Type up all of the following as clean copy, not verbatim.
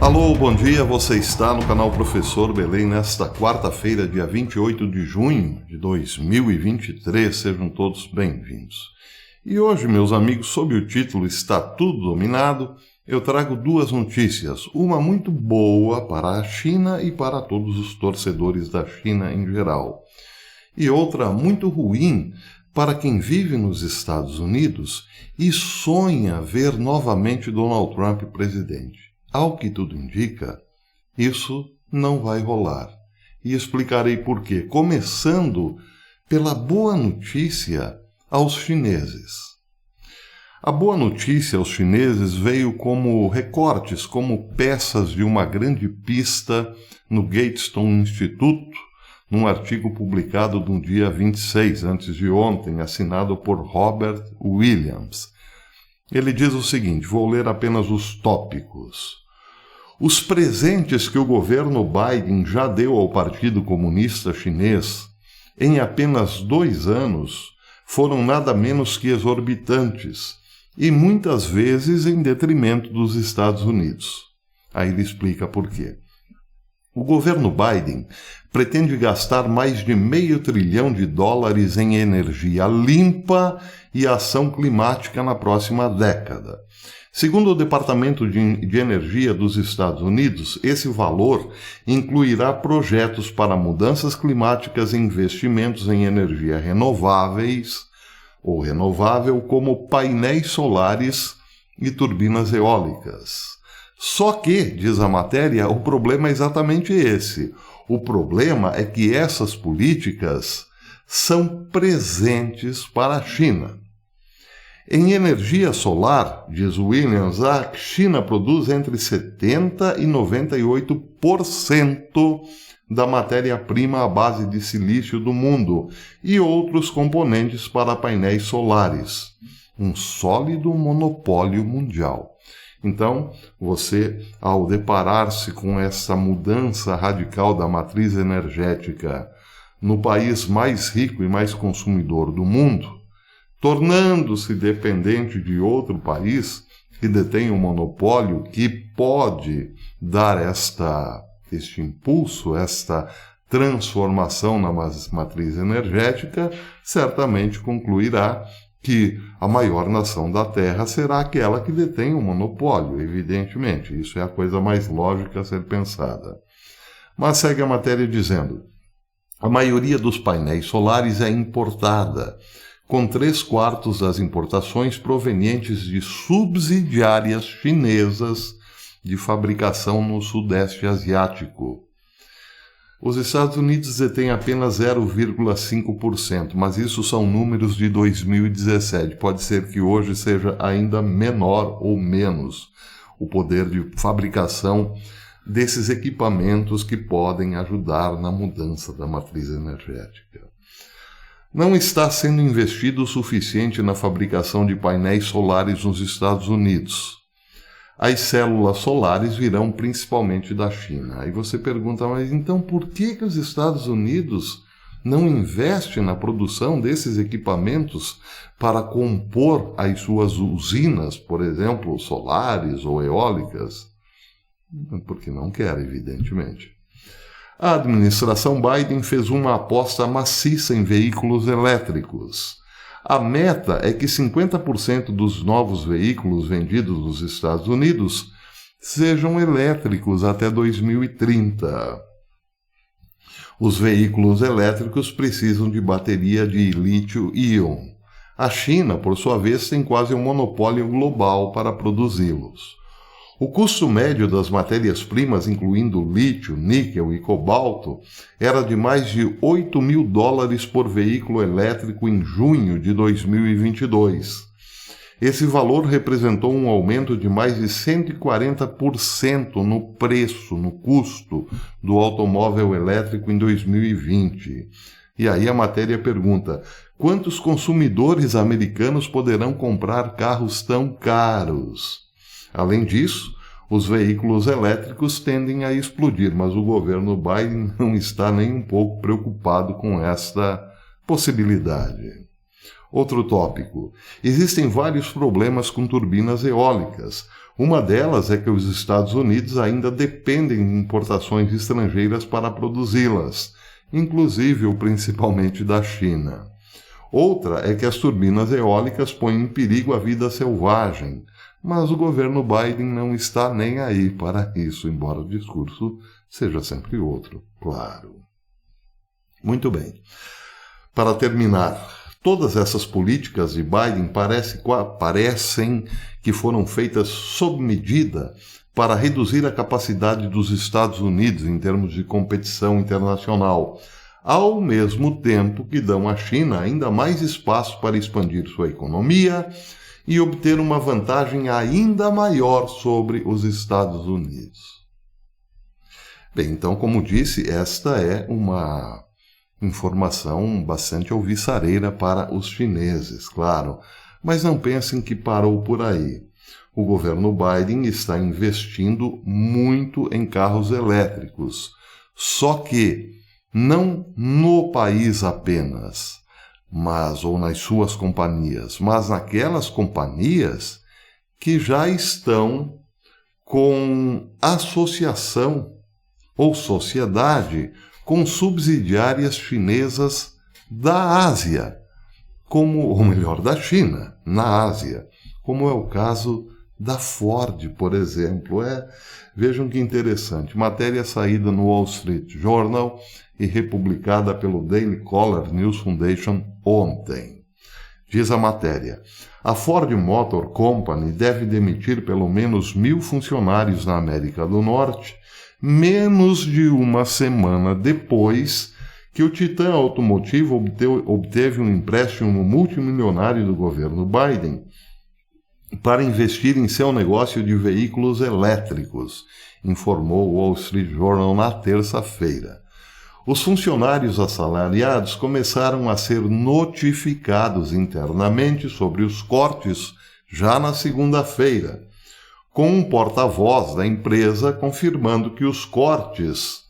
Alô, bom dia, você está no canal Professor Belém nesta quarta-feira, dia 28 de junho de 2023, sejam todos bem-vindos. E hoje, meus amigos, sob o título Está Tudo Dominado, eu trago duas notícias, uma muito boa para a China e para todos os torcedores da China em geral, e outra muito ruim para quem vive nos Estados Unidos e sonha ver novamente Donald Trump presidente. Ao que tudo indica, isso não vai rolar. E explicarei por quê, começando pela boa notícia aos chineses. A boa notícia aos chineses veio como recortes, como peças de uma grande pista no Gatestone Institute, num artigo publicado no dia 26, antes de ontem, assinado por Robert Williams. Ele diz o seguinte, vou ler apenas os tópicos. Os presentes que o governo Biden já deu ao Partido Comunista Chinês em apenas 2 anos foram nada menos que exorbitantes e muitas vezes em detrimento dos Estados Unidos. Aí ele explica por quê. O governo Biden pretende gastar mais de $500 bilhão em energia limpa e ação climática na próxima década. Segundo o Departamento de Energia dos Estados Unidos, esse valor incluirá projetos para mudanças climáticas e investimentos em energia renováveis ou renovável, como painéis solares e turbinas eólicas. Só que, diz a matéria, o problema é exatamente esse. O problema é que essas políticas são presentes para a China. Em energia solar, diz Williams, a China produz entre 70% e 98% da matéria-prima à base de silício do mundo e outros componentes para painéis solares. Um sólido monopólio mundial. Então, você, ao deparar-se com essa mudança radical da matriz energética no país mais rico e mais consumidor do mundo, tornando-se dependente de outro país que detém um monopólio que pode dar este impulso, esta transformação na matriz energética, certamente concluirá que a maior nação da Terra será aquela que detém o monopólio, evidentemente. Isso é a coisa mais lógica a ser pensada. Mas segue a matéria dizendo, a maioria dos painéis solares é importada, com 3/4 das importações provenientes de subsidiárias chinesas de fabricação no Sudeste Asiático. Os Estados Unidos detêm apenas 0,5%, mas isso são números de 2017. Pode ser que hoje seja ainda menor ou menos o poder de fabricação desses equipamentos que podem ajudar na mudança da matriz energética. Não está sendo investido o suficiente na fabricação de painéis solares nos Estados Unidos. As células solares virão principalmente da China. Aí você pergunta, mas então por que os Estados Unidos não investem na produção desses equipamentos para compor as suas usinas, por exemplo, solares ou eólicas? Porque não quer, evidentemente. A administração Biden fez uma aposta maciça em veículos elétricos. A meta é que 50% dos novos veículos vendidos nos Estados Unidos sejam elétricos até 2030. Os veículos elétricos precisam de bateria de lítio-íon. A China, por sua vez, tem quase um monopólio global para produzi-los. O custo médio das matérias-primas, incluindo lítio, níquel e cobalto, era de mais de $8.000 por veículo elétrico em junho de 2022. Esse valor representou um aumento de mais de 140% no preço, no custo do automóvel elétrico em 2020. E aí a matéria pergunta, quantos consumidores americanos poderão comprar carros tão caros? Além disso, os veículos elétricos tendem a explodir, mas o governo Biden não está nem um pouco preocupado com esta possibilidade. Outro tópico. Existem vários problemas com turbinas eólicas. Uma delas é que os Estados Unidos ainda dependem de importações estrangeiras para produzi-las, inclusive ou principalmente da China. Outra é que as turbinas eólicas põem em perigo a vida selvagem, mas o governo Biden não está nem aí para isso, embora o discurso seja sempre outro, claro. Muito bem. Para terminar, todas essas políticas de Biden parecem que foram feitas sob medida para reduzir a capacidade dos Estados Unidos em termos de competição internacional, ao mesmo tempo que dão à China ainda mais espaço para expandir sua economia e obter uma vantagem ainda maior sobre os Estados Unidos. Bem, então, como disse, esta é uma informação bastante alvissareira para os chineses, claro, mas não pensem que parou por aí. O governo Biden está investindo muito em carros elétricos, só que não no país apenas, ou nas suas companhias, mas naquelas companhias que já estão com associação ou sociedade com subsidiárias chinesas da Ásia, ou melhor, da China, na Ásia, como é o caso da Ford, por exemplo. Vejam que interessante, matéria saída no Wall Street Journal e republicada pelo Daily Caller News Foundation ontem. Diz a matéria: a Ford Motor Company deve demitir pelo menos 1.000 funcionários na América do Norte, menos de uma semana depois que o titã automotivo obteve um empréstimo multimilionário do governo Biden para investir em seu negócio de veículos elétricos, informou o Wall Street Journal na terça-feira. Os funcionários assalariados começaram a ser notificados internamente sobre os cortes já na segunda-feira, com um porta-voz da empresa confirmando que os cortes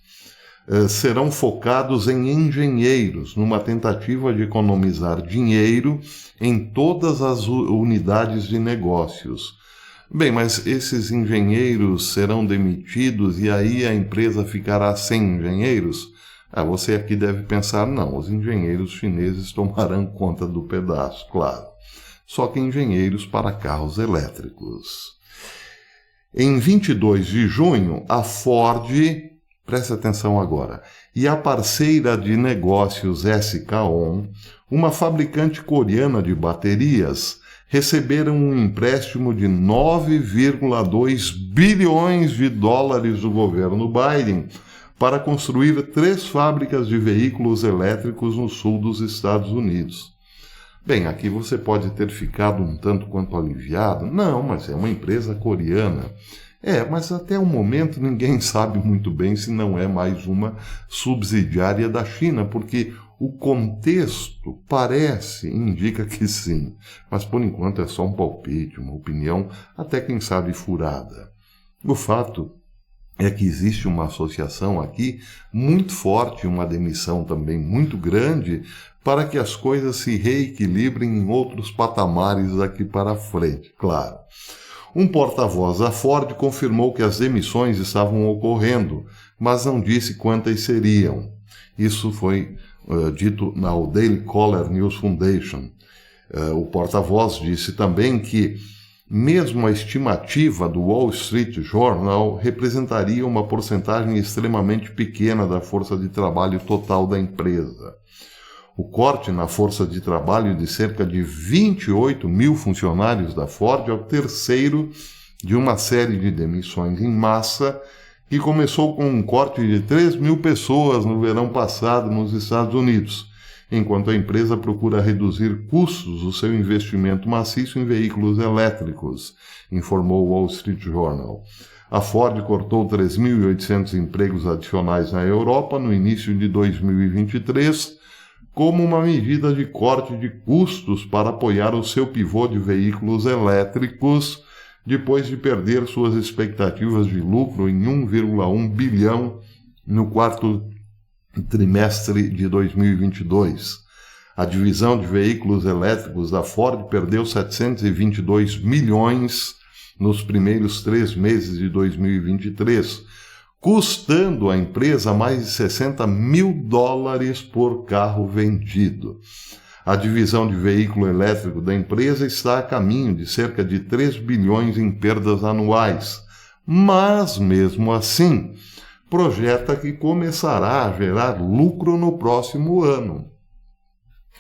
serão focados em engenheiros, numa tentativa de economizar dinheiro em todas as unidades de negócios. Bem, mas esses engenheiros serão demitidos e aí a empresa ficará sem engenheiros? Você aqui deve pensar, não, os engenheiros chineses tomarão conta do pedaço, claro. Só que engenheiros para carros elétricos. Em 22 de junho, a Ford, preste atenção agora, e a parceira de negócios SK On, uma fabricante coreana de baterias, receberam um empréstimo de 9,2 bilhões de dólares do governo Biden para construir 3 fábricas de veículos elétricos no sul dos Estados Unidos. Bem, aqui você pode ter ficado um tanto quanto aliviado. Não, mas é uma empresa coreana. Mas até o momento ninguém sabe muito bem se não é mais uma subsidiária da China, porque o contexto indica que sim. Mas por enquanto é só um palpite, uma opinião, até quem sabe furada. O fato é que existe uma associação aqui muito forte, uma demissão também muito grande, para que as coisas se reequilibrem em outros patamares daqui para frente, claro. Um porta-voz da Ford confirmou que as demissões estavam ocorrendo, mas não disse quantas seriam. Isso foi dito na Daily Caller News Foundation. O porta-voz disse também que mesmo a estimativa do Wall Street Journal representaria uma porcentagem extremamente pequena da força de trabalho total da empresa. O corte na força de trabalho de cerca de 28.000 funcionários da Ford é o terceiro de uma série de demissões em massa que começou com um corte de 3.000 pessoas no verão passado nos Estados Unidos, enquanto a empresa procura reduzir custos do seu investimento maciço em veículos elétricos, informou o Wall Street Journal. A Ford cortou 3.800 empregos adicionais na Europa no início de 2023, como uma medida de corte de custos para apoiar o seu pivô de veículos elétricos, depois de perder suas expectativas de lucro em 1,1 bilhão no quarto trimestre de 2022. A divisão de veículos elétricos da Ford perdeu 722 milhões nos primeiros 3 meses de 2023, custando à empresa mais de $60 mil por carro vendido. A divisão de veículo elétrico da empresa está a caminho de cerca de 3 bilhões em perdas anuais, mas, mesmo assim, projeta que começará a gerar lucro no próximo ano.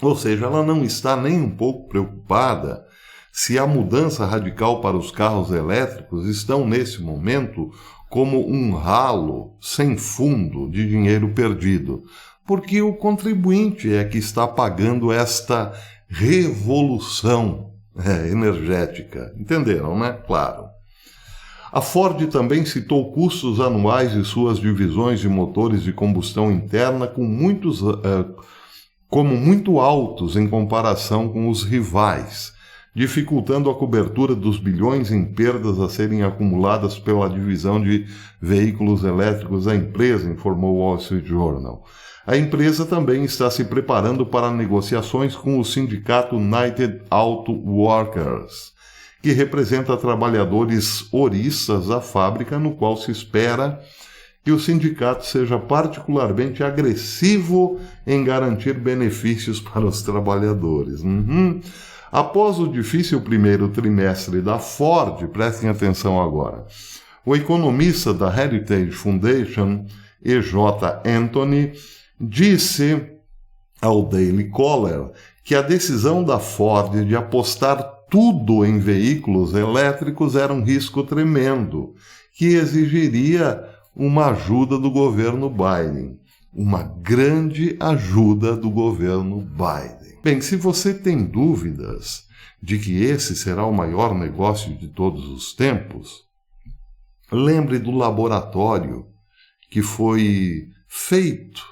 Ou seja, ela não está nem um pouco preocupada se a mudança radical para os carros elétricos estão, nesse momento, como um ralo sem fundo de dinheiro perdido, porque o contribuinte é que está pagando esta revolução energética. Entenderam, né? Claro. A Ford também citou custos anuais de suas divisões de motores de combustão interna como muito altos em comparação com os rivais, dificultando a cobertura dos bilhões em perdas a serem acumuladas pela divisão de veículos elétricos da empresa, informou o Wall Street Journal. A empresa também está se preparando para negociações com o sindicato United Auto Workers, que representa trabalhadores ouriças da fábrica, no qual se espera que o sindicato seja particularmente agressivo em garantir benefícios para os trabalhadores. Após o difícil primeiro trimestre da Ford, prestem atenção agora, o economista da Heritage Foundation, E.J. Anthony, disse ao Daily Caller que a decisão da Ford de apostar tudo em veículos elétricos era um risco tremendo, que exigiria uma ajuda do governo Biden. Uma grande ajuda do governo Biden. Bem, se você tem dúvidas de que esse será o maior negócio de todos os tempos, lembre do laboratório que foi feito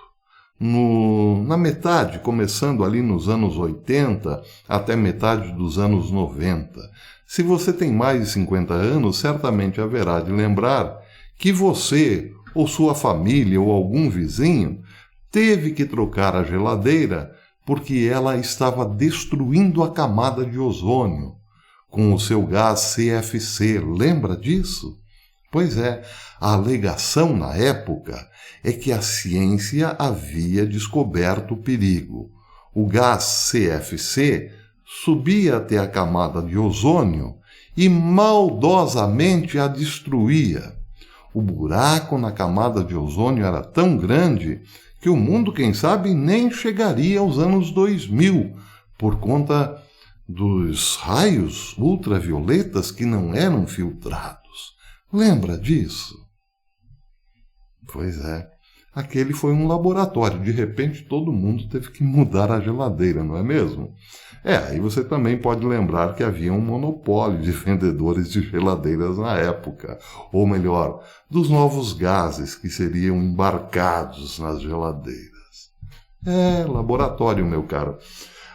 na metade, começando ali nos anos 80 até metade dos anos 90. Se você tem mais de 50 anos, certamente haverá de lembrar que você, ou sua família, ou algum vizinho, teve que trocar a geladeira porque ela estava destruindo a camada de ozônio com o seu gás CFC. Lembra disso? Pois é, a alegação na época é que a ciência havia descoberto o perigo. O gás CFC subia até a camada de ozônio e maldosamente a destruía. O buraco na camada de ozônio era tão grande que o mundo, quem sabe, nem chegaria aos anos 2000, por conta dos raios ultravioletas que não eram filtrados. Lembra disso? Pois é. Aquele foi um laboratório. De repente, todo mundo teve que mudar a geladeira, não é mesmo? Aí você também pode lembrar que havia um monopólio de vendedores de geladeiras na época. Ou melhor, dos novos gases que seriam embarcados nas geladeiras. Laboratório, meu caro.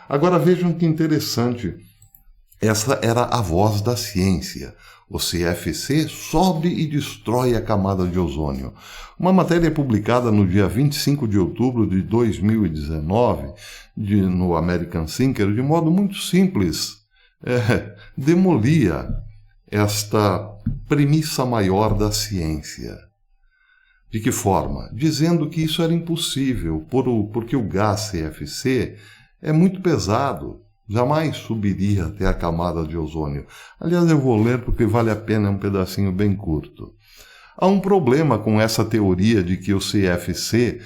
Agora vejam que interessante. Essa era a voz da ciência. O CFC sobe e destrói a camada de ozônio. Uma matéria publicada no dia 25 de outubro de 2019, no American Thinker, de modo muito simples, demolia esta premissa maior da ciência. De que forma? Dizendo que isso era impossível, porque o gás CFC é muito pesado. Jamais subiria até a camada de ozônio. Aliás, eu vou ler porque vale a pena, é um pedacinho bem curto. Há um problema com essa teoria de que o CFC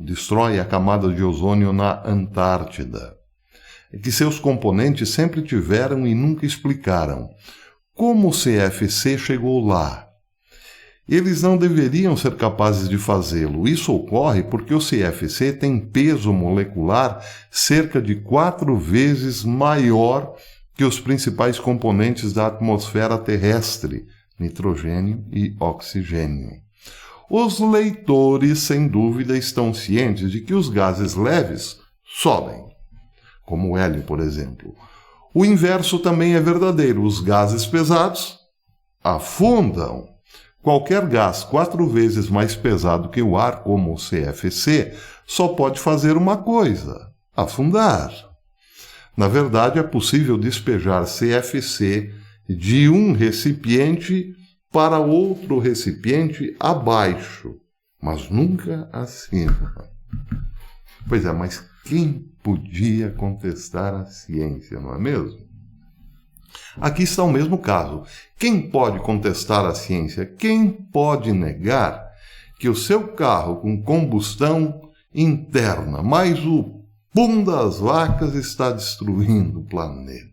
destrói a camada de ozônio na Antártida. É que seus componentes sempre tiveram e nunca explicaram como o CFC chegou lá. Eles não deveriam ser capazes de fazê-lo. Isso ocorre porque o CFC tem peso molecular cerca de 4 vezes maior que os principais componentes da atmosfera terrestre, nitrogênio e oxigênio. Os leitores, sem dúvida, estão cientes de que os gases leves sobem, como o hélio, por exemplo. O inverso também é verdadeiro. Os gases pesados afundam. Qualquer gás 4 vezes mais pesado que o ar, como o CFC, só pode fazer uma coisa: afundar. Na verdade, é possível despejar CFC de um recipiente para outro recipiente abaixo, mas nunca acima. Pois é, mas quem podia contestar a ciência, não é mesmo? Aqui está o mesmo caso. Quem pode contestar a ciência? Quem pode negar que o seu carro com combustão interna, mais o pum das vacas, está destruindo o planeta?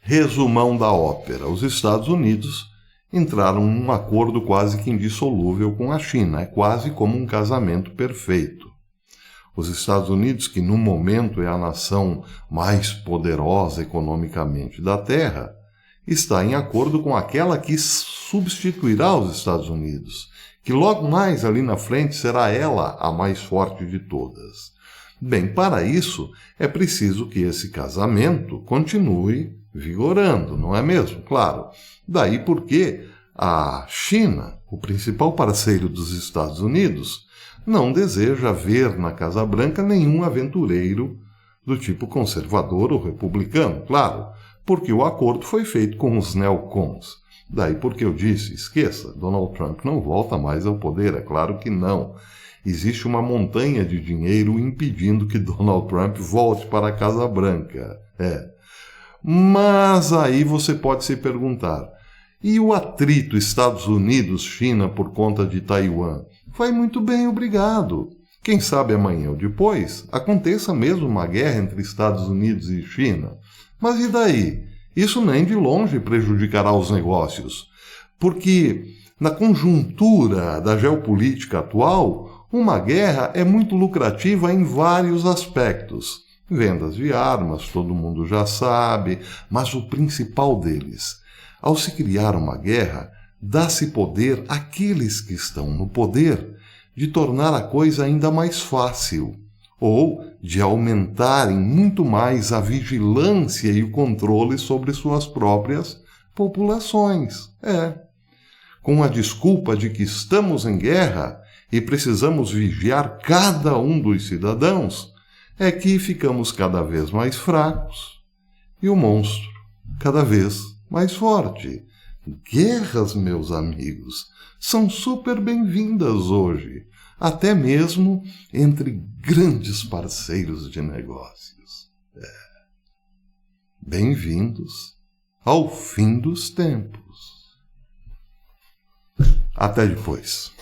Resumão da ópera. Os Estados Unidos entraram num acordo quase que indissolúvel com a China. É quase como um casamento perfeito. Os Estados Unidos, que no momento é a nação mais poderosa economicamente da Terra, está em acordo com aquela que substituirá os Estados Unidos, que logo mais ali na frente será ela a mais forte de todas. Bem, para isso é preciso que esse casamento continue vigorando, não é mesmo? Claro. Daí porque a China, o principal parceiro dos Estados Unidos, não deseja ver na Casa Branca nenhum aventureiro do tipo conservador ou republicano, claro, porque o acordo foi feito com os neocons. Daí porque eu disse, esqueça, Donald Trump não volta mais ao poder, é claro que não. Existe uma montanha de dinheiro impedindo que Donald Trump volte para a Casa Branca. Mas aí você pode se perguntar, e o atrito Estados Unidos-China por conta de Taiwan? Vai muito bem, obrigado. Quem sabe amanhã ou depois aconteça mesmo uma guerra entre Estados Unidos e China. Mas e daí? Isso nem de longe prejudicará os negócios. Porque, na conjuntura da geopolítica atual, uma guerra é muito lucrativa em vários aspectos. Vendas de armas, todo mundo já sabe, mas o principal deles: ao se criar uma guerra, dá-se poder àqueles que estão no poder de tornar a coisa ainda mais fácil, ou de aumentarem muito mais a vigilância e o controle sobre suas próprias populações. Com a desculpa de que estamos em guerra e precisamos vigiar cada um dos cidadãos, é que ficamos cada vez mais fracos e o monstro cada vez mais forte. Guerras, meus amigos, são super bem-vindas hoje, até mesmo entre grandes parceiros de negócios. Bem-vindos ao fim dos tempos. Até depois.